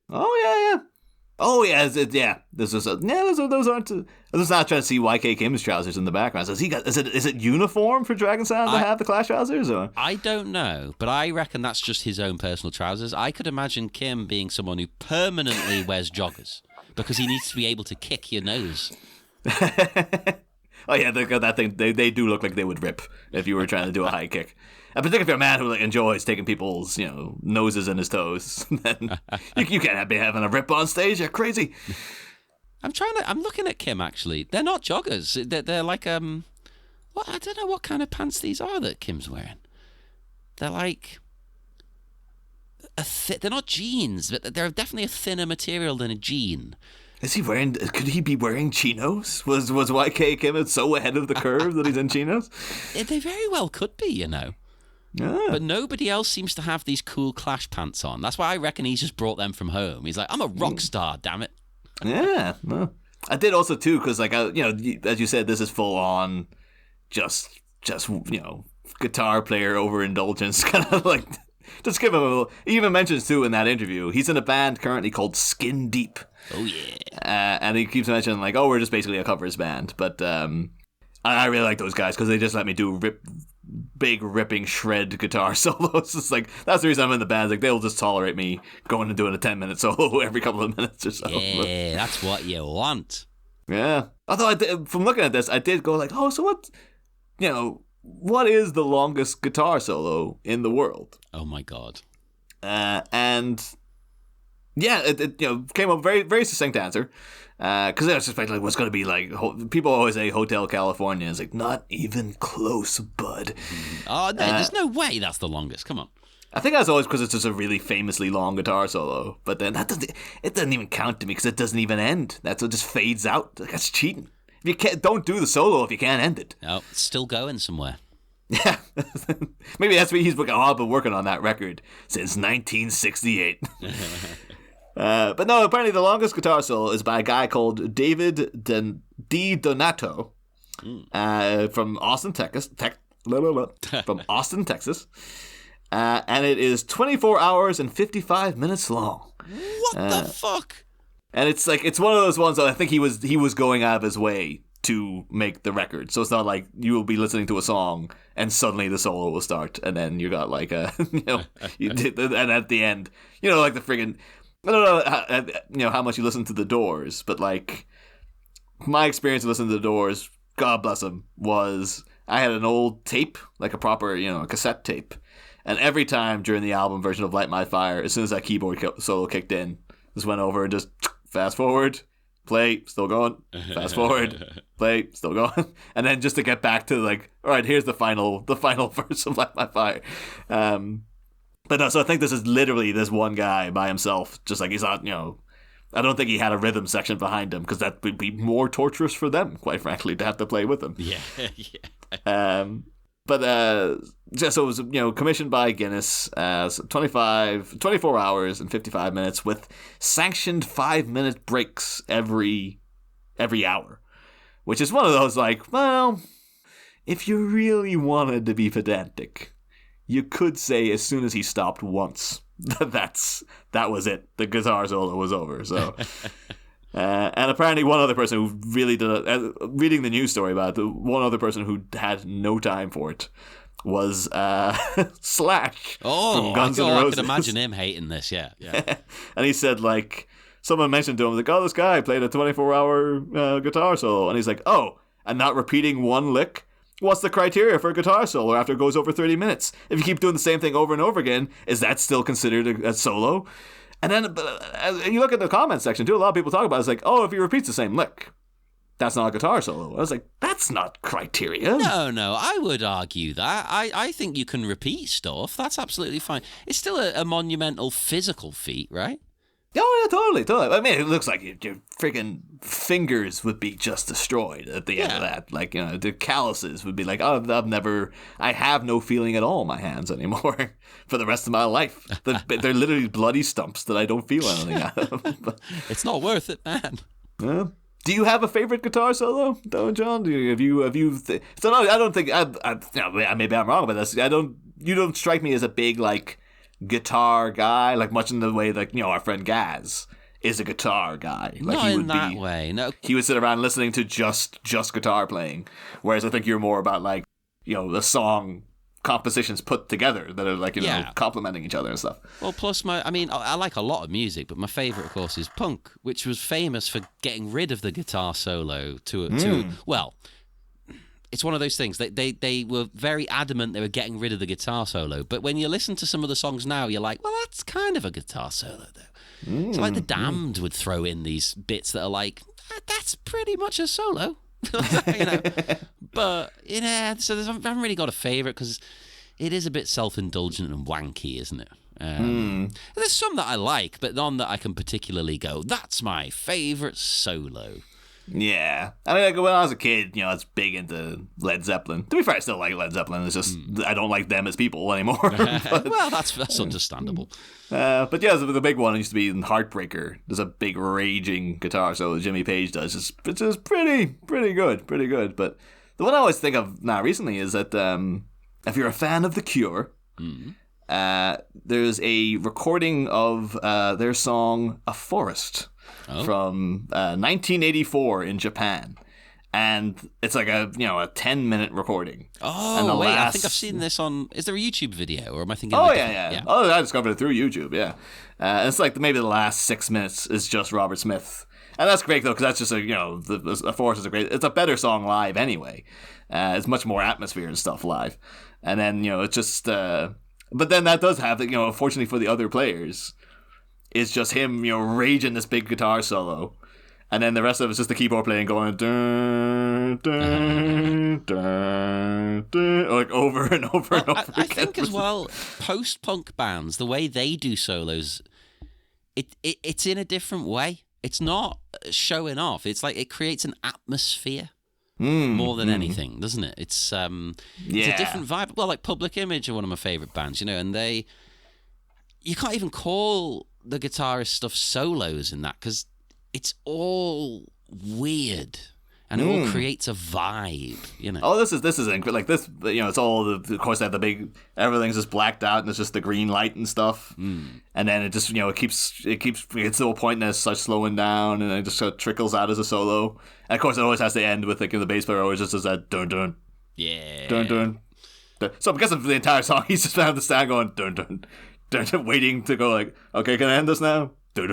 Oh, yeah. Oh, yeah. Those aren't... I'm just not trying to see YK Kim's trousers in the background. Is it uniform for Dragon Sound to have the Clash trousers? Or? I don't know, but I reckon that's just his own personal trousers. I could imagine Kim being someone who permanently wears joggers because he needs to be able to kick your nose. Oh yeah, they got that thing. They do look like they would rip if you were trying to do a high kick. And particularly if you're a man who enjoys taking people's noses in his toes, then you can't be having a rip on stage. You're crazy. I'm looking at Kim actually. They're not joggers. They're like I don't know what kind of pants these are that Kim's wearing. They're like they're not jeans, but they're definitely a thinner material than a jean. Could he be wearing chinos? Was YK Kim so ahead of the curve that he's in chinos? They very well could be, Yeah. But nobody else seems to have these cool Clash pants on. That's why I reckon he's just brought them from home. He's like, I'm a rock star, damn it. Yeah. Well, I did also too, because as you said, this is full on just guitar player overindulgence, kind of like. Just give him a little. He even mentions too in that interview, he's in a band currently called Skin Deep. Oh yeah. And he keeps mentioning like, we're just basically a covers band. But I really like those guys because they just let me do big ripping shred guitar solos. It's like that's the reason I'm in the band. Like they'll just tolerate me going and doing a 10-minute solo every couple of minutes or so. Yeah, that's what you want. Yeah. Although from looking at this, I did go like, so what? What is the longest guitar solo in the world? Oh my god! And yeah, it came up very very succinct answer. Because I was expecting what's going to be like. People always say Hotel California. It's like not even close, bud. Oh, no, there's no way that's the longest. Come on. I think that's always because it's just a really famously long guitar solo. But then it doesn't even count to me because it doesn't even end. It just fades out. That's cheating. Don't do the solo if you can't end it. Oh, it's still going somewhere. Yeah. Maybe that's what he's been working on that record since 1968. But no, apparently the longest guitar solo is by a guy called David Di Donato from Austin, Texas. And it is 24 hours and 55 minutes long. What the fuck? And it's one of those ones that I think he was going out of his way to make the record. So it's not like you will be listening to a song and suddenly the solo will start and then you got like and at the end, like the friggin', I don't know, how much you listen to The Doors, but like my experience of listening to The Doors, God bless them, was I had an old tape, like a proper, a cassette tape. And every time during the album version of Light My Fire, as soon as that keyboard solo kicked in, just went over and just fast forward, play, still going. Fast forward, play, still going. And then just to get back to like, all right, here's the final verse of Light My Fire. But no, so I think this is literally this one guy by himself. Just like he's not, I don't think he had a rhythm section behind him because that would be more torturous for them, quite frankly, to have to play with him. Yeah, yeah. Just so it was, commissioned by Guinness, 24 hours and 55 minutes with sanctioned 5-minute breaks every hour, which is one of those like, well, if you really wanted to be pedantic, you could say as soon as he stopped once, that was it. The guitar solo was over. So, and apparently one other person who really did reading the news story about it, the one other person who had no time for it was Slash from Guns N' Roses. I can imagine him hating this. Yeah. And he said like someone mentioned to him like, oh, this guy played a 24-hour guitar solo, and he's like, oh, and not repeating one lick. What's the criteria for a guitar solo after it goes over 30 minutes? If you keep doing the same thing over and over again, is that still considered a solo? And then you look at the comment section too, a lot of people talk about it. It's like, oh, if he repeats the same lick, that's not a guitar solo. I was like, that's not criteria. No, I would argue that. I think you can repeat stuff. That's absolutely fine. It's still a monumental physical feat, right? Oh, yeah, totally. I mean, it looks like your freaking fingers would be just destroyed at the end of that. Like, the calluses would be like, oh, I have no feeling at all in my hands anymore for the rest of my life. They're literally bloody stumps that I don't feel anything out of. It's not worth it, man. Do you have a favorite guitar solo, though, John? So no, I don't think, maybe I'm wrong about this. You don't strike me as a big, like, guitar guy, like much in the way like our friend Gaz is a guitar guy. Like not in that way. No, he would sit around listening to just guitar playing. Whereas I think you're more about like the song compositions put together that are like complementing each other and stuff. Well, plus I like a lot of music, but my favorite, of course, is punk, which was famous for getting rid of the guitar solo well. It's one of those things. They were very adamant they were getting rid of the guitar solo. But when you listen to some of the songs now, you're like, well, that's kind of a guitar solo, though. So like The Damned would throw in these bits that are like, that's pretty much a solo. But, so I haven't really got a favourite because it is a bit self-indulgent and wanky, isn't it? There's some that I like, but none that I can particularly go, that's my favourite solo. Yeah. I mean, like, when I was a kid, I was big into Led Zeppelin. To be fair, I still like Led Zeppelin. It's just, I don't like them as people anymore. Well, that's understandable. But yeah, the big one used to be in Heartbreaker. There's a big raging guitar solo that Jimmy Page does. It's just pretty good. But the one I always think of now recently is that if you're a fan of The Cure, there's a recording of their song A Forest. From 1984 in Japan, and it's like a 10-minute recording. Oh, wait, I think I've seen this on. Is there a YouTube video, or am I thinking? Oh yeah. Oh, I discovered it through YouTube. Yeah, it's like maybe the last 6 minutes is just Robert Smith, and that's great though because that's just A Forest is it's a better song live anyway. It's much more atmosphere and stuff live, and then it's just. But then that does have unfortunately for the other players. It's just him, raging this big guitar solo, and then the rest of it's just the keyboard playing, going dun, dun, dun, dun, like over and over and over again. I think as well, post-punk bands, the way they do solos, it's in a different way. It's not showing off. It's like it creates an atmosphere more than anything, doesn't it? It's it's a different vibe. Well, like Public Image are one of my favorite bands, and you can't even call the guitarist stuff solos in that because it's all weird and it all creates a vibe, Oh, this is like this, it's all of course they have the big, everything's just blacked out and it's just the green light and stuff, and then it just it gets to a point and it starts slowing down and it just sort of trickles out as a solo, and of course it always has to end with like the bass player always just does that dun dun dun dun. So because of the entire song, he's just on the stand going dun dun. Waiting to go like, okay, can I end this now? That's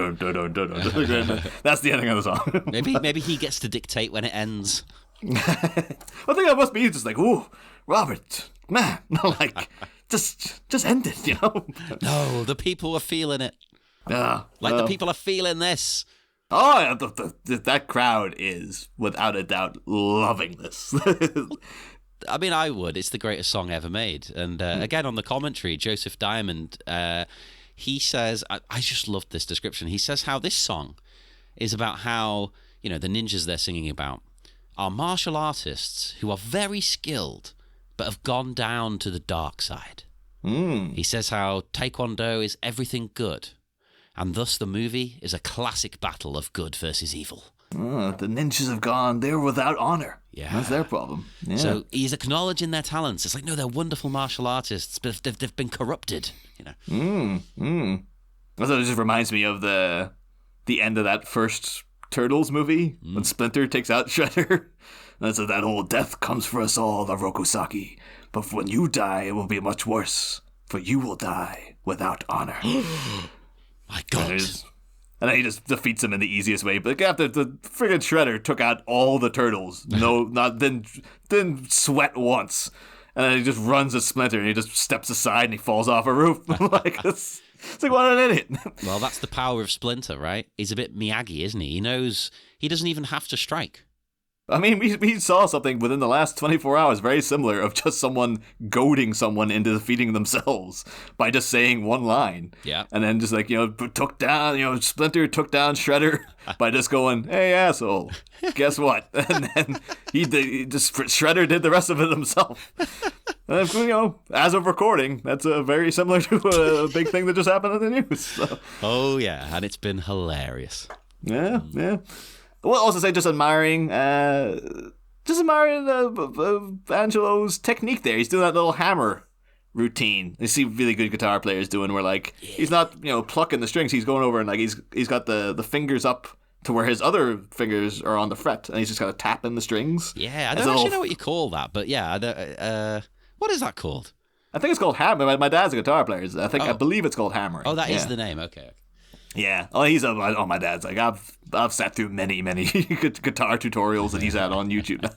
the ending of the song. maybe he gets to dictate when it ends. I think that must be just like, ooh, Robert, man, like, just end it, No, the people are feeling it. The people are feeling this. Oh, yeah, that crowd is, without a doubt, loving this. I mean, I would. It's the greatest song ever made. And again, on the commentary, Joseph Diamond, he says, I just loved this description. He says how this song is about how, the ninjas they're singing about are martial artists who are very skilled, but have gone down to the dark side. He says how Taekwondo is everything good, and thus the movie is a classic battle of good versus evil. The ninjas have gone, they're without honor. Yeah. That's their problem. Yeah. So he's acknowledging their talents. It's like, no, they're wonderful martial artists, but they've been corrupted, Also, it just reminds me of the end of that first Turtles movie when Splinter takes out Shredder. And so that whole death comes for us all, the Rokusaki. But when you die, it will be much worse, for you will die without honor. My God. And then he just defeats him in the easiest way. But after the friggin' Shredder took out all the turtles, didn't sweat once. And then he just runs at Splinter and he just steps aside and he falls off a roof. It's like, what an idiot. Well, that's the power of Splinter, right? He's a bit Miyagi, isn't he? He knows he doesn't even have to strike. I mean, we saw something within the last 24 hours very similar of just someone goading someone into defeating themselves by just saying one line. Yeah. And then just like, Splinter took down Shredder by just going, hey, asshole, guess what? And then Shredder did the rest of it himself. And, as of recording, that's very similar to a big thing that just happened in the news. So. Oh, yeah. And it's been hilarious. Yeah. Well, also say just admiring Angelo's technique there. He's doing that little hammer routine. You see really good guitar players doing where he's not plucking the strings. He's going over and he's got the fingers up to where his other fingers are on the fret, and he's just kind of tapping the strings. Yeah, I don't actually know what you call that, but yeah, what is that called? I think it's called hammer. My dad's a guitar player. I believe it's called hammering. Oh, that is the name. Okay. Yeah. Oh, my dad's I've sat through many guitar tutorials that he's had on YouTube.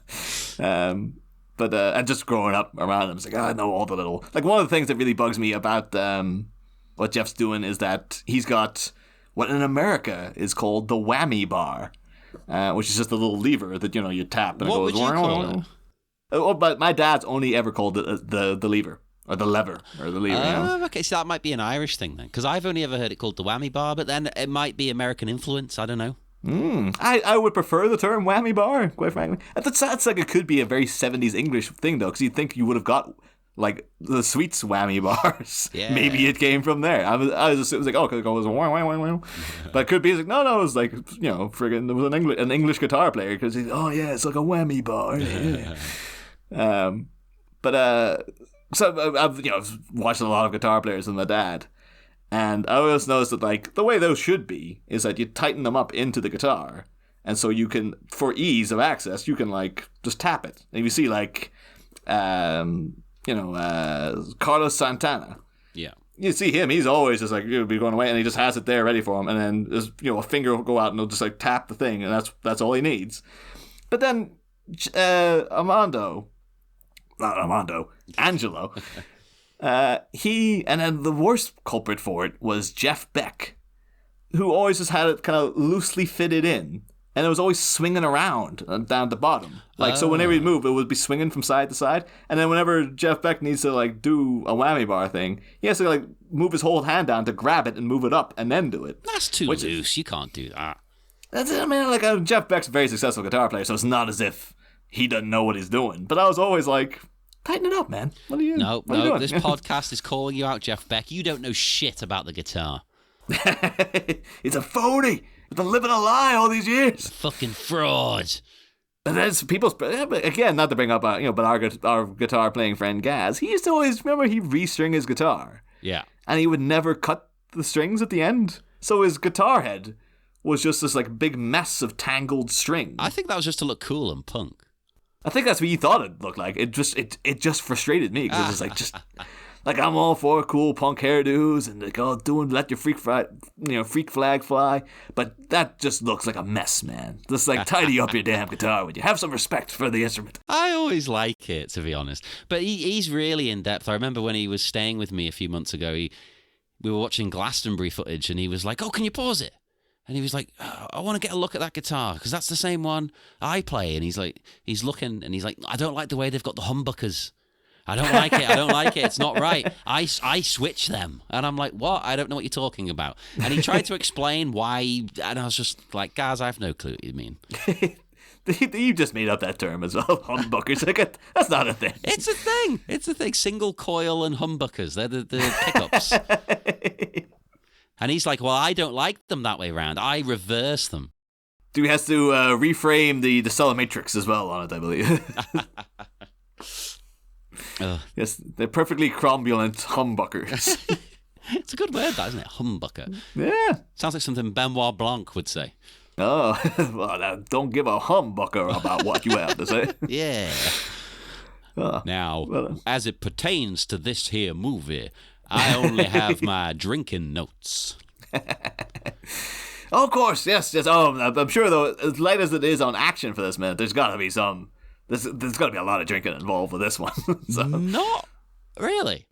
But and just growing up around him, it's like I know all the little one of the things that really bugs me about what Jeff's doing is that he's got what in America is called the whammy bar, which is just a little lever that you tap and what it goes. What would you call it? Oh, but my dad's only ever called it the lever. Or the lever, or the lever. Okay, so that might be an Irish thing then, because I've only ever heard it called the whammy bar, but then it might be American influence. I don't know. I would prefer the term whammy bar, quite frankly. That sounds like it could be a very 70s English thing, though, because you'd think you would have got the Sweets whammy bars. Yeah. Maybe it came from there. It was like, because it goes wah, wah, wah, wah. But it could be like, no, it was like, friggin' there was an English guitar player, because he's, it's like a whammy bar. Yeah. So I've watched a lot of guitar players with my dad, and I always noticed that the way those should be is that you tighten them up into the guitar, and so you can, for ease of access, you can just tap it. And you see Carlos Santana. Yeah. You see him; he's always just be going away, and he just has it there ready for him, and then there's a finger will go out and he'll just tap the thing, and that's all he needs. But then Angelo. And then the worst culprit for it was Jeff Beck, who always just had it kind of loosely fitted in, and it was always swinging around down the bottom. So whenever he'd move, it would be swinging from side to side, and then whenever Jeff Beck needs to do a whammy bar thing, he has to move his whole hand down to grab it and move it up and then do it. That's too loose. You can't do that. That's it. I mean, Jeff Beck's a very successful guitar player, so it's not as if he doesn't know what he's doing. But I was always tighten it up, man. What are you? No. doing? This podcast is calling you out, Jeff Beck. You don't know shit about the guitar. It's a phony. It's been living a lie all these years. A fucking fraud. And then again, not to bring up, but our guitar playing friend Gaz, he used to always remember he'd restring his guitar. Yeah. And he would never cut the strings at the end, so his guitar head was just this big mess of tangled strings. I think that was just to look cool and punk. I think that's what you thought it looked like. It just frustrated me because it was I'm all for cool punk hairdos and let your freak flag fly, but that just looks like a mess, man. Just tidy up your damn guitar, would you? Have some respect for the instrument. I always like it, to be honest. But he's really in depth. I remember when he was staying with me a few months ago, we were watching Glastonbury footage and he was like, "Oh, can you pause it?" And he was like, I want to get a look at that guitar because that's the same one I play. And he's looking and he's like, I don't like the way they've got the humbuckers. I don't like it. I don't like it. It's not right. I switch them. And I'm like, what? I don't know what you're talking about. And he tried to explain why. And I was just like, guys, I have no clue what you mean. You just made up that term as well. Humbuckers. That's not a thing. It's a thing. It's a thing. Single coil and humbuckers. They're the pickups. And he's like, well, I don't like them that way around. I reverse them. He has to reframe the Matrix as well on it, I believe. Yes, they're perfectly cromulent humbuckers. It's a good word, that, isn't it? Humbucker. Yeah. Sounds like something Benoit Blanc would say. Oh, well, now, don't give a humbucker about what you have to say. Yeah. Now, as it pertains to this here movie, I only have my drinking notes. Oh, of course, yes. Oh, I'm sure, though, as light as it is on action for this minute, there's got to be some... There's got to be a lot of drinking involved with this one. So. Not really.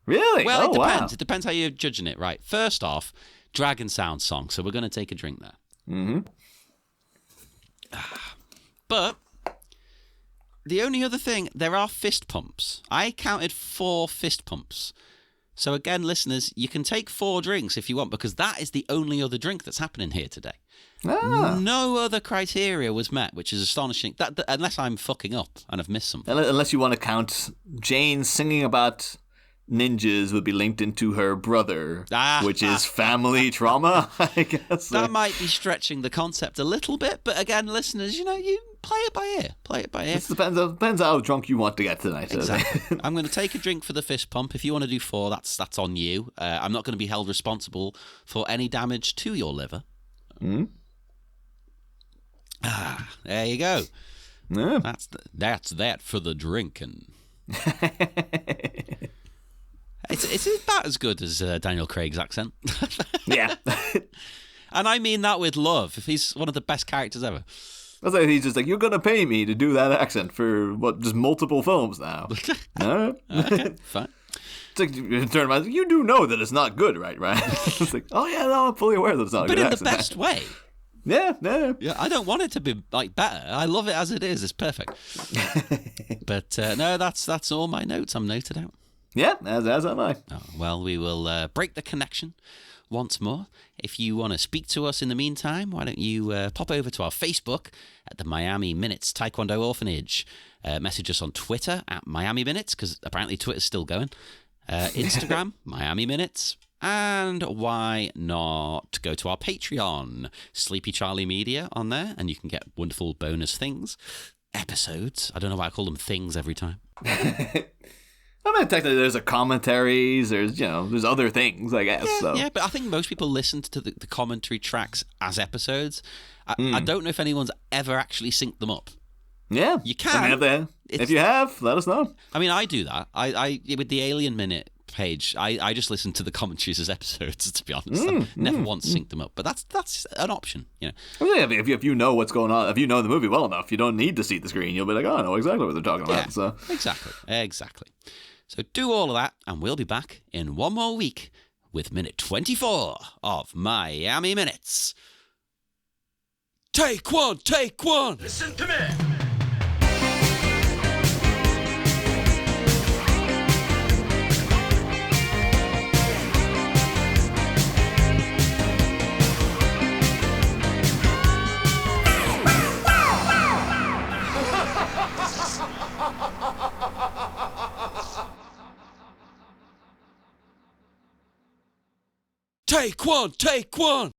Really? Well, it depends. Wow. It depends how you're judging it, right? First off, Dragon Sound song, so we're going to take a drink there. Mm-hmm. But the only other thing, there are fist pumps. I counted 4 fist pumps. So again, listeners, you can take 4 drinks if you want, because that is the only other drink that's happening here today. Ah. No other criteria was met, which is astonishing. That unless I'm fucking up and I've missed something. Unless you want to count Jane singing about ninjas would be linked into her brother, which is family trauma, I guess. That might be stretching the concept a little bit, but again, listeners, you play it by ear. Play it by ear. It depends how drunk you want to get tonight. Exactly. I'm going to take a drink for the fist pump. If you want to do 4, that's on you. I'm not going to be held responsible for any damage to your liver. Mm. There you go. Yeah. That's that for the drinking. It's about as good as Daniel Craig's accent. Yeah. And I mean that with love. If he's one of the best characters ever. That's like he's just like, you're going to pay me to do that accent for, just multiple films now. No? Okay, fine. It's like, you turn around, you do know that it's not good, right? It's like, oh yeah, no, I'm fully aware that it's not a but good in accent. the best way. Yeah. Yeah, I don't want it to be better. I love it as it is. It's perfect. But no, that's all my notes. I'm noted out. Yeah, as am I. Oh, well, we will break the connection once more. If you want to speak to us in the meantime, why don't you pop over to our Facebook at the Miami Minutes Taekwondo Orphanage. Message us on Twitter at Miami Minutes, because apparently Twitter's still going. Instagram, Miami Minutes. And why not go to our Patreon, Sleepy Charlie Media, on there, and you can get wonderful bonus things, episodes. I don't know why I call them things every time. I mean, technically, there's commentaries. There's other things, I guess. Yeah, but I think most people listen to the commentary tracks as episodes. I don't know if anyone's ever actually synced them up. Yeah, you can. If you have, let us know. I mean, I do that. I with the Alien Minute page, I just listen to the commentaries as episodes. To be honest, I've never once synced them up, but that's an option. If you know what's going on, if you know the movie well enough, you don't need to see the screen. You'll be like, oh, I know exactly what they're talking about. Yeah, so exactly. So do all of that, and we'll be back in one more week with minute 24 of Miami Minutes. Take one. Listen to me. Take one.